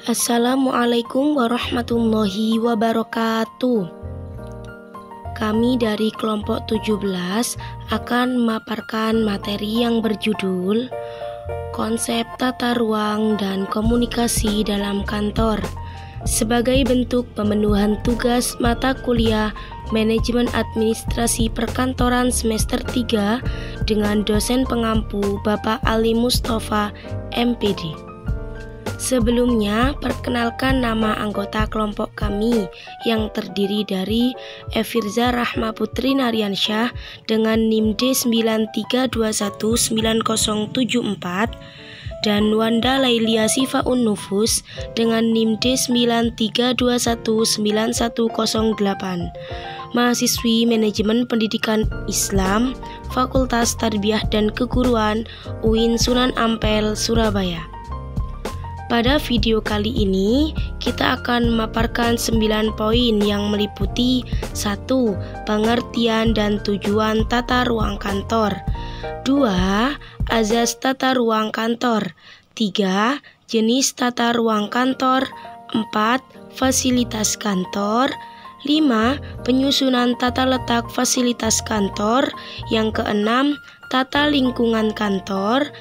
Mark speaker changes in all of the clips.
Speaker 1: Assalamualaikum warahmatullahi wabarakatuh. Kami dari kelompok 17 akan memaparkan materi yang berjudul Konsep Tata Ruang dan Komunikasi dalam Kantor sebagai bentuk pemenuhan tugas mata kuliah Manajemen Administrasi Perkantoran semester 3 dengan dosen pengampu Bapak Ali Mustafa MPD. Sebelumnya, perkenalkan nama anggota kelompok kami yang terdiri dari Efirza Rahma Putri Naryansyah dengan NIM D93219074 dan Wanda Lailia Sifaun Nufus dengan NIM D93219108. Mahasiswi Manajemen Pendidikan Islam, Fakultas Tarbiyah dan Keguruan, UIN Sunan Ampel, Surabaya. Pada video kali ini, kita akan memaparkan 9 poin yang meliputi 1. Pengertian dan tujuan tata ruang kantor. 2. Azas tata ruang kantor. 3. Jenis tata ruang kantor. 4. Fasilitas kantor. 5. Penyusunan tata letak fasilitas kantor. Yang keenam, tata lingkungan kantor.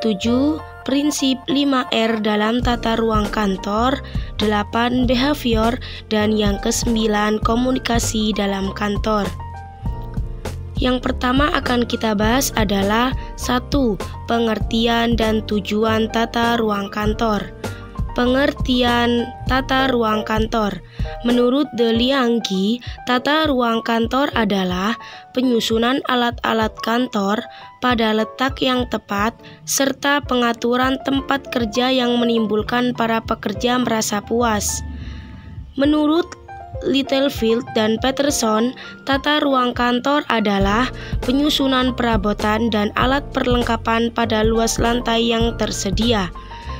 Speaker 1: 7. Prinsip 5R dalam tata ruang kantor. 8. Behavior. Dan yang ke-9, komunikasi dalam kantor. Yang pertama akan kita bahas adalah 1. Pengertian dan tujuan tata ruang kantor. Pengertian tata ruang kantor. Menurut De Liangqi, tata ruang kantor adalah penyusunan alat-alat kantor pada letak yang tepat serta pengaturan tempat kerja yang menimbulkan para pekerja merasa puas. Menurut Littlefield dan Peterson, tata ruang kantor adalah penyusunan perabotan dan alat perlengkapan pada luas lantai yang tersedia.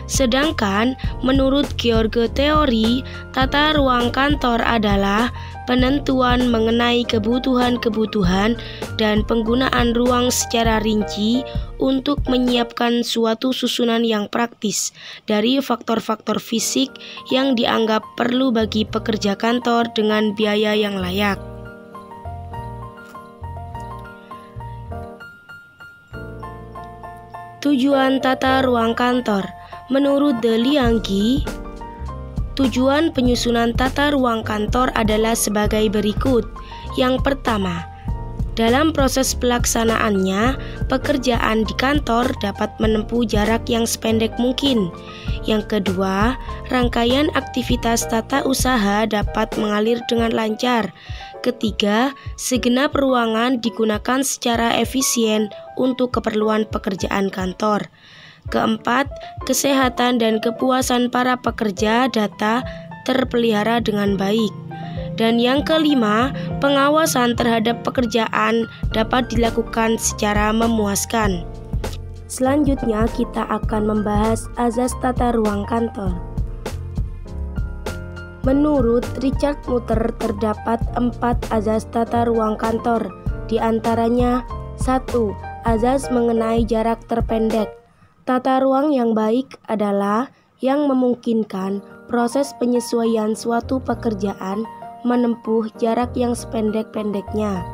Speaker 1: Sedangkan menurut George Teori, tata ruang kantor adalah penentuan mengenai kebutuhan-kebutuhan dan penggunaan ruang secara rinci untuk menyiapkan suatu susunan yang praktis dari faktor-faktor fisik yang dianggap perlu bagi pekerja kantor dengan biaya yang layak. Tujuan tata ruang kantor. Menurut De Liangqi, tujuan penyusunan tata ruang kantor adalah sebagai berikut. Yang pertama, dalam proses pelaksanaannya, pekerjaan di kantor dapat menempuh jarak yang sependek mungkin. Yang kedua, rangkaian aktivitas tata usaha dapat mengalir dengan lancar. Ketiga, segenap ruangan digunakan secara efisien untuk keperluan pekerjaan kantor. Keempat, kesehatan dan kepuasan para pekerja data terpelihara dengan baik. Dan yang kelima, pengawasan terhadap pekerjaan dapat dilakukan secara memuaskan. Selanjutnya kita akan membahas azas tata ruang kantor. Menurut Richard Mutter terdapat 4 azas tata ruang kantor. Di antaranya 1. Azas mengenai jarak terpendek. Tata ruang yang baik adalah yang memungkinkan proses penyesuaian suatu pekerjaan menempuh jarak yang sependek-pendeknya.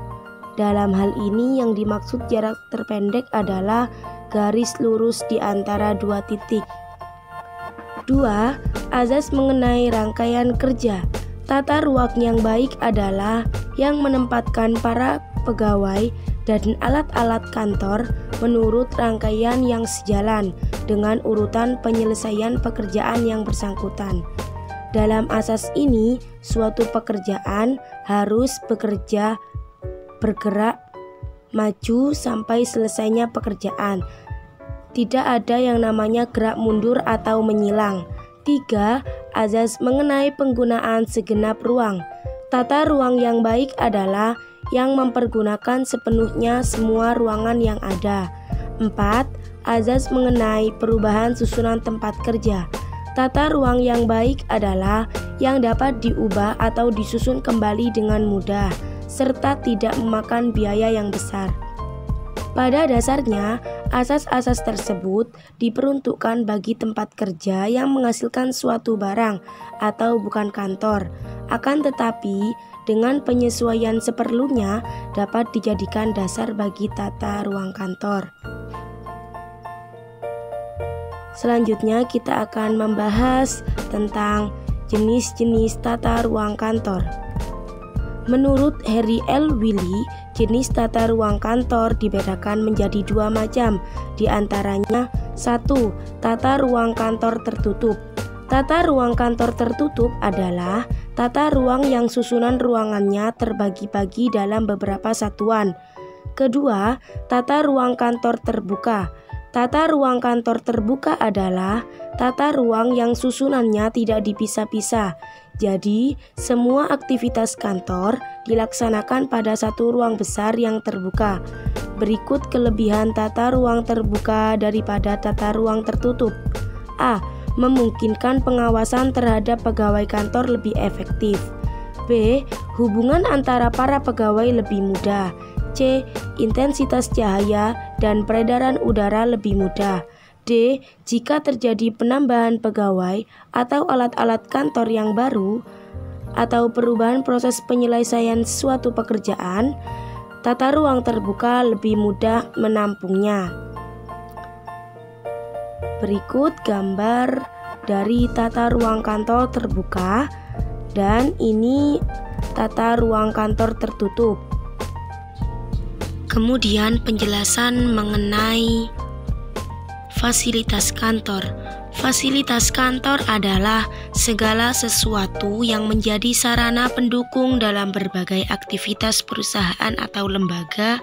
Speaker 1: Dalam hal ini yang dimaksud jarak terpendek adalah garis lurus di antara 2 titik. 2. Azas mengenai rangkaian kerja. Tata ruang yang baik adalah yang menempatkan para pegawai dan alat-alat kantor menurut rangkaian yang sejalan dengan urutan penyelesaian pekerjaan yang bersangkutan. Dalam asas ini, suatu pekerjaan harus bergerak maju sampai selesainya pekerjaan. Tidak ada yang namanya gerak mundur atau menyilang. 3. Azas mengenai penggunaan segenap ruang. Tata ruang yang baik adalah yang mempergunakan sepenuhnya semua ruangan yang ada. 4. Azas mengenai perubahan susunan tempat kerja. Tata ruang yang baik adalah yang dapat diubah atau disusun kembali dengan mudah, serta tidak memakan biaya yang besar. Pada dasarnya, asas-asas tersebut diperuntukkan bagi tempat kerja yang menghasilkan suatu barang atau bukan kantor. Akan tetapi, dengan penyesuaian seperlunya dapat dijadikan dasar bagi tata ruang kantor. Selanjutnya kita akan membahas tentang jenis-jenis tata ruang kantor. Menurut Harry L. Willey, jenis tata ruang kantor dibedakan menjadi dua macam, di antaranya 1. Tata ruang kantor tertutup. Tata ruang kantor tertutup adalah tata ruang yang susunan ruangannya terbagi-bagi dalam beberapa satuan. Kedua, tata ruang kantor terbuka. Tata ruang kantor terbuka adalah tata ruang yang susunannya tidak dipisah-pisah. Jadi, semua aktivitas kantor dilaksanakan pada satu ruang besar yang terbuka. Berikut kelebihan tata ruang terbuka daripada tata ruang tertutup. A. Memungkinkan pengawasan terhadap pegawai kantor lebih efektif. B. Hubungan antara para pegawai lebih mudah. C. Intensitas cahaya dan peredaran udara lebih mudah. D. Jika terjadi penambahan pegawai atau alat-alat kantor yang baru atau perubahan proses penyelesaian suatu pekerjaan, tata ruang terbuka lebih mudah menampungnya. Berikut gambar dari tata ruang kantor terbuka, dan ini tata ruang kantor tertutup. Kemudian penjelasan mengenai fasilitas kantor. Fasilitas kantor adalah segala sesuatu yang menjadi sarana pendukung dalam berbagai aktivitas perusahaan atau lembaga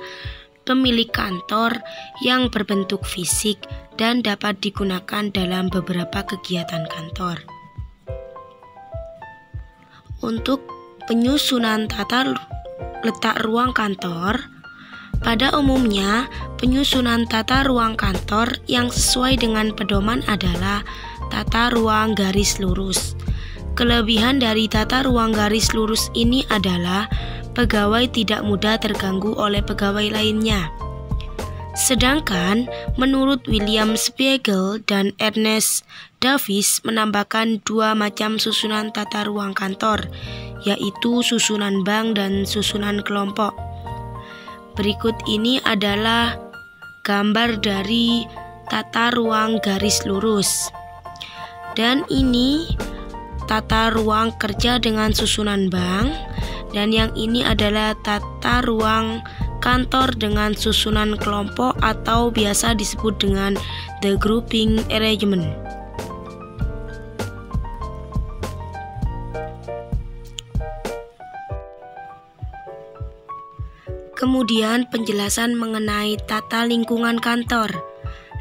Speaker 1: pemilik kantor yang berbentuk fisik dan dapat digunakan dalam beberapa kegiatan kantor. Untuk penyusunan tata letak ruang kantor, pada umumnya, penyusunan tata ruang kantor yang sesuai dengan pedoman adalah tata ruang garis lurus. Kelebihan dari tata ruang garis lurus ini adalah pegawai tidak mudah terganggu oleh pegawai lainnya. Sedangkan menurut William Spiegel dan Ernest Davis menambahkan dua macam susunan tata ruang kantor, yaitu susunan bank dan susunan kelompok. Berikut ini adalah gambar dari tata ruang garis lurus. Dan ini tata ruang kerja dengan susunan bank, dan yang ini adalah tata ruang kantor dengan susunan kelompok atau biasa disebut dengan the grouping arrangement. Kemudian penjelasan mengenai tata lingkungan kantor.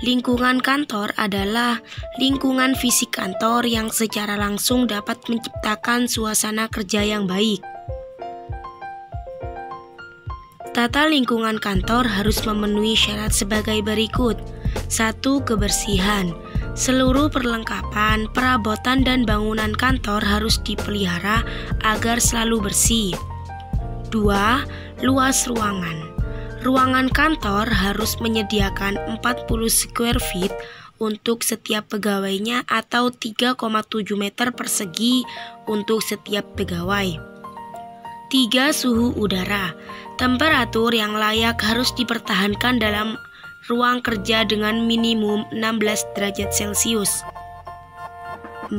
Speaker 1: Lingkungan kantor adalah lingkungan fisik kantor yang secara langsung dapat menciptakan suasana kerja yang baik. Tata lingkungan kantor harus memenuhi syarat sebagai berikut. 1. Kebersihan. Seluruh perlengkapan, perabotan, dan bangunan kantor harus dipelihara agar selalu bersih. 2. Luas ruangan. Ruangan kantor harus menyediakan 40 square feet untuk setiap pegawainya atau 3,7 meter persegi untuk setiap pegawai. 3. Suhu udara. Temperatur yang layak harus dipertahankan dalam ruang kerja dengan minimum 16 derajat Celcius. 4.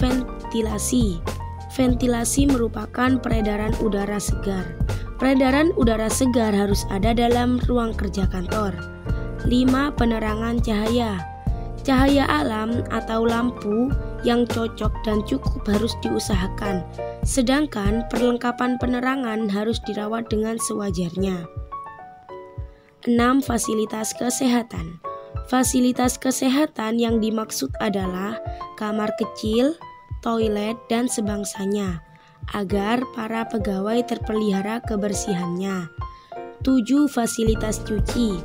Speaker 1: Ventilasi. Ventilasi merupakan peredaran udara segar. Peredaran udara segar harus ada dalam ruang kerja kantor. 5. Penerangan cahaya. Cahaya alam atau lampu yang cocok dan cukup harus diusahakan, sedangkan perlengkapan penerangan harus dirawat dengan sewajarnya. 6. Fasilitas kesehatan. Fasilitas kesehatan yang dimaksud adalah kamar kecil, toilet, dan sebangsanya, agar para pegawai terpelihara kebersihannya. 7. Fasilitas cuci.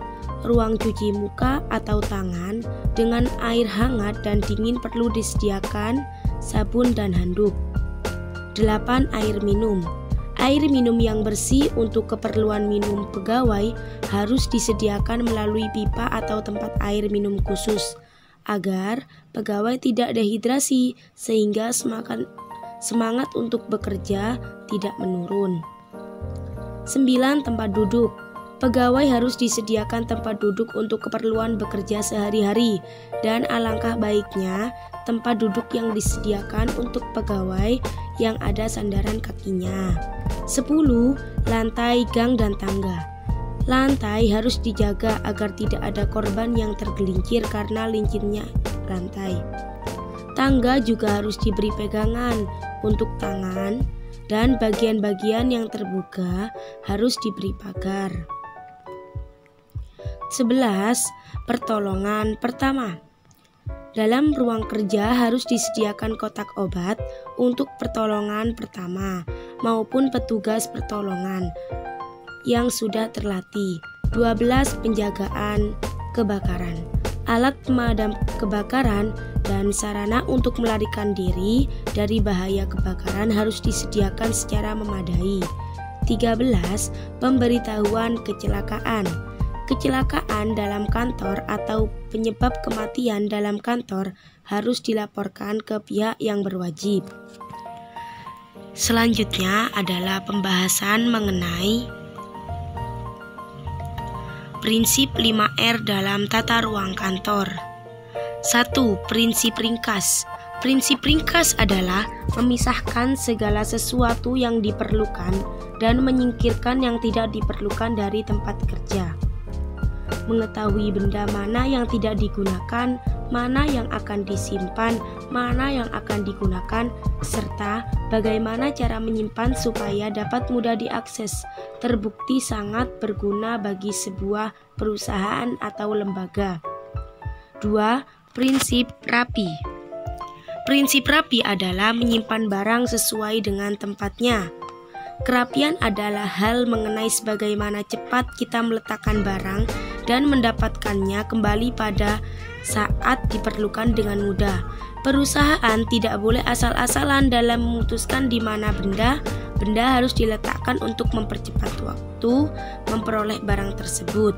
Speaker 1: Ruang cuci muka atau tangan dengan air hangat dan dingin perlu disediakan sabun dan handuk. 8. Air minum. Air minum yang bersih untuk keperluan minum pegawai harus disediakan melalui pipa atau tempat air minum khusus, agar pegawai tidak dehidrasi sehingga semangat untuk bekerja tidak menurun. 9. Tempat duduk. Pegawai harus disediakan tempat duduk untuk keperluan bekerja sehari-hari, dan alangkah baiknya tempat duduk yang disediakan untuk pegawai yang ada sandaran kakinya. 10. Lantai, gang, dan tangga. Lantai harus dijaga agar tidak ada korban yang tergelincir karena licinnya lantai. Tangga juga harus diberi pegangan untuk tangan, dan bagian-bagian yang terbuka harus diberi pagar. 11. Pertolongan pertama. Dalam ruang kerja harus disediakan kotak obat untuk pertolongan pertama maupun petugas pertolongan yang sudah terlatih. 12. Penjagaan kebakaran. Alat pemadam kebakaran dan sarana untuk melarikan diri dari bahaya kebakaran harus disediakan secara memadai. 13. Pemberitahuan kecelakaan. Kecelakaan dalam kantor atau penyebab kematian dalam kantor harus dilaporkan ke pihak yang berwajib. Selanjutnya adalah pembahasan mengenai prinsip 5R dalam tata ruang kantor. 1. Prinsip ringkas. Prinsip ringkas adalah memisahkan segala sesuatu yang diperlukan dan menyingkirkan yang tidak diperlukan dari tempat kerja. Mengetahui benda mana yang tidak digunakan, mana yang akan disimpan, mana yang akan digunakan, serta bagaimana cara menyimpan supaya dapat mudah diakses, terbukti sangat berguna bagi sebuah perusahaan atau lembaga. 2. Prinsip rapi. Prinsip rapi adalah menyimpan barang sesuai dengan tempatnya. Kerapian adalah hal mengenai sebagaimana cepat kita meletakkan barang dan mendapatkannya kembali pada saat diperlukan dengan mudah. Perusahaan tidak boleh asal-asalan dalam memutuskan di mana benda harus diletakkan untuk mempercepat waktu memperoleh barang tersebut.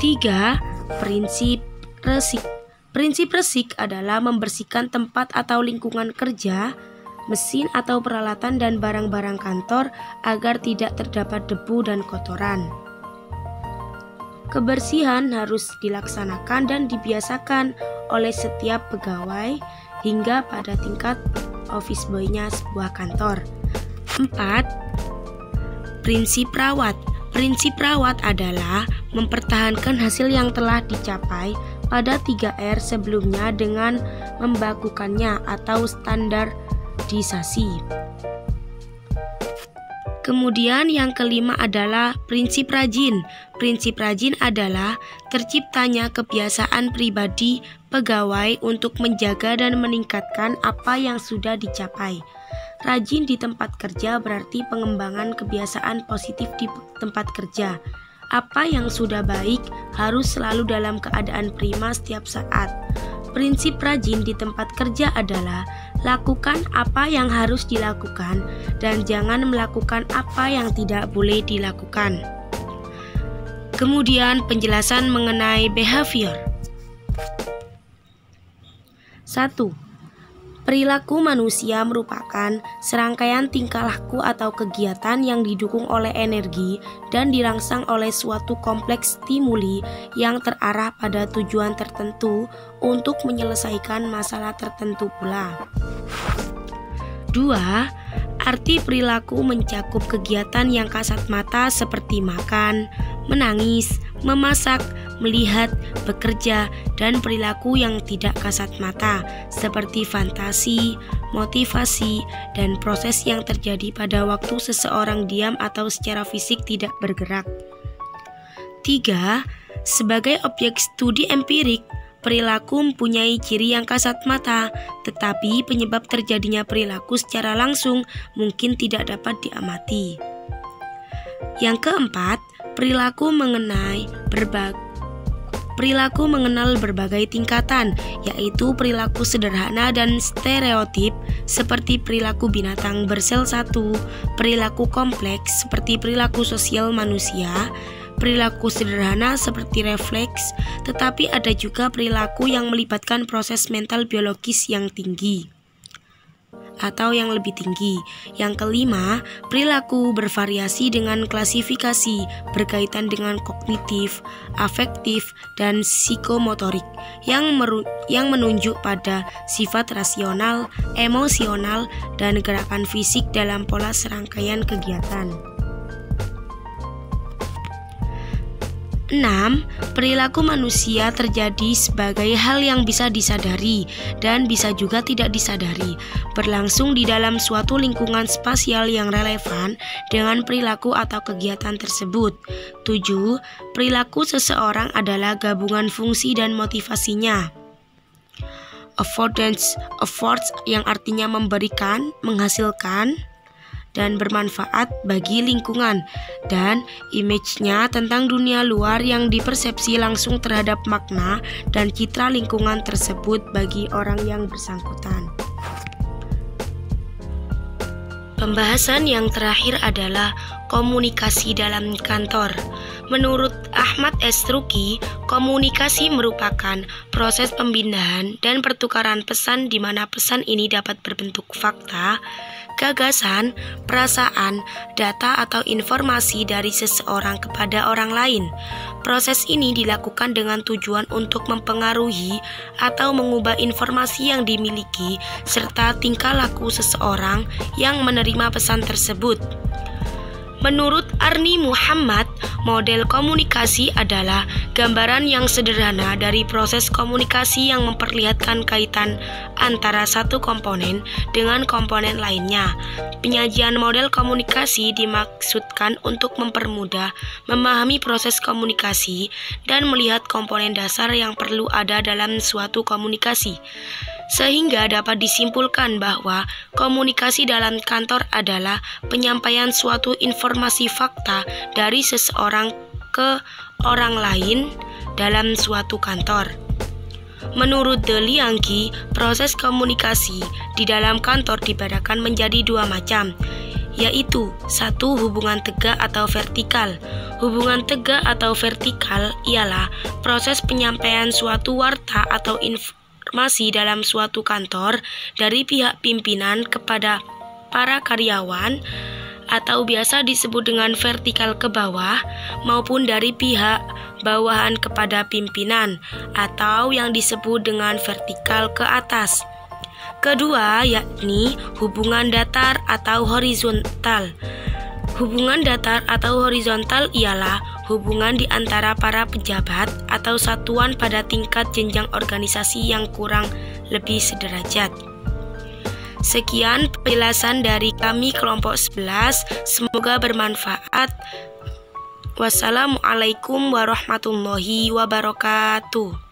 Speaker 1: 3. Prinsip resik. Prinsip resik adalah membersihkan tempat atau lingkungan kerja, mesin atau peralatan dan barang-barang kantor agar tidak terdapat debu dan kotoran. Kebersihan harus dilaksanakan dan dibiasakan oleh setiap pegawai hingga pada tingkat office boy-nya sebuah kantor. 4. Prinsip rawat. Prinsip rawat adalah mempertahankan hasil yang telah dicapai pada 3R sebelumnya dengan membakukannya atau standarisasi. Kemudian yang kelima adalah prinsip rajin. Prinsip rajin adalah terciptanya kebiasaan pribadi pegawai untuk menjaga dan meningkatkan apa yang sudah dicapai. Rajin di tempat kerja berarti pengembangan kebiasaan positif di tempat kerja. Apa yang sudah baik harus selalu dalam keadaan prima setiap saat. Prinsip rajin di tempat kerja adalah lakukan apa yang harus dilakukan dan jangan melakukan apa yang tidak boleh dilakukan. Kemudian penjelasan mengenai behavior. 1. Perilaku manusia merupakan serangkaian tingkah laku atau kegiatan yang didukung oleh energi dan dirangsang oleh suatu kompleks stimuli yang terarah pada tujuan tertentu untuk menyelesaikan masalah tertentu pula. 2. Arti perilaku mencakup kegiatan yang kasat mata seperti makan, menangis, memasak, melihat, bekerja, dan perilaku yang tidak kasat mata seperti fantasi, motivasi, dan proses yang terjadi pada waktu seseorang diam atau secara fisik tidak bergerak. 3. Sebagai objek studi empirik, perilaku mempunyai ciri yang kasat mata, tetapi penyebab terjadinya perilaku secara langsung mungkin tidak dapat diamati. Yang keempat, perilaku mengenai Perilaku mengenal berbagai tingkatan, yaitu perilaku sederhana dan stereotip seperti perilaku binatang bersel satu, perilaku kompleks seperti perilaku sosial manusia, perilaku sederhana seperti refleks, tetapi ada juga perilaku yang melibatkan proses mental biologis yang tinggi atau yang lebih tinggi. Yang kelima, perilaku bervariasi dengan klasifikasi berkaitan dengan kognitif, afektif, dan psikomotorik yang menunjuk pada sifat rasional, emosional, dan gerakan fisik dalam pola serangkaian kegiatan. 6. Perilaku manusia terjadi sebagai hal yang bisa disadari dan bisa juga tidak disadari, berlangsung di dalam suatu lingkungan spasial yang relevan dengan perilaku atau kegiatan tersebut. 7. Perilaku seseorang adalah gabungan fungsi dan motivasinya. Affords yang artinya memberikan, menghasilkan, dan bermanfaat bagi lingkungan, dan image-nya tentang dunia luar yang dipersepsi langsung terhadap makna dan citra lingkungan tersebut bagi orang yang bersangkutan. Pembahasan yang terakhir adalah komunikasi dalam kantor. Menurut Ahmad S. Ruki, komunikasi merupakan proses pembinaan dan pertukaran pesan di mana pesan ini dapat berbentuk fakta, gagasan, perasaan, data atau informasi dari seseorang kepada orang lain. Proses ini dilakukan dengan tujuan untuk mempengaruhi atau mengubah informasi yang dimiliki serta tingkah laku seseorang yang menerima pesan tersebut. Menurut Arni Muhammad, model komunikasi adalah gambaran yang sederhana dari proses komunikasi yang memperlihatkan kaitan antara satu komponen dengan komponen lainnya. Penyajian model komunikasi dimaksudkan untuk mempermudah memahami proses komunikasi dan melihat komponen dasar yang perlu ada dalam suatu komunikasi, sehingga dapat disimpulkan bahwa komunikasi dalam kantor adalah penyampaian suatu informasi fakta dari seseorang ke orang lain dalam suatu kantor. Menurut De Liangqi, proses komunikasi di dalam kantor dibedakan menjadi dua macam, yaitu 1. Hubungan tegak atau vertikal. Hubungan tegak atau vertikal ialah proses penyampaian suatu warta atau informasi dalam suatu kantor dari pihak pimpinan kepada para karyawan, atau biasa disebut dengan vertikal ke bawah, maupun dari pihak bawahan kepada pimpinan, atau yang disebut dengan vertikal ke atas. Kedua, yakni hubungan datar atau horizontal. Hubungan datar atau horizontal ialah hubungan di antara para pejabat atau satuan pada tingkat jenjang organisasi yang kurang lebih sederajat. Sekian penjelasan dari kami kelompok 11, semoga bermanfaat. Wassalamualaikum warahmatullahi wabarakatuh.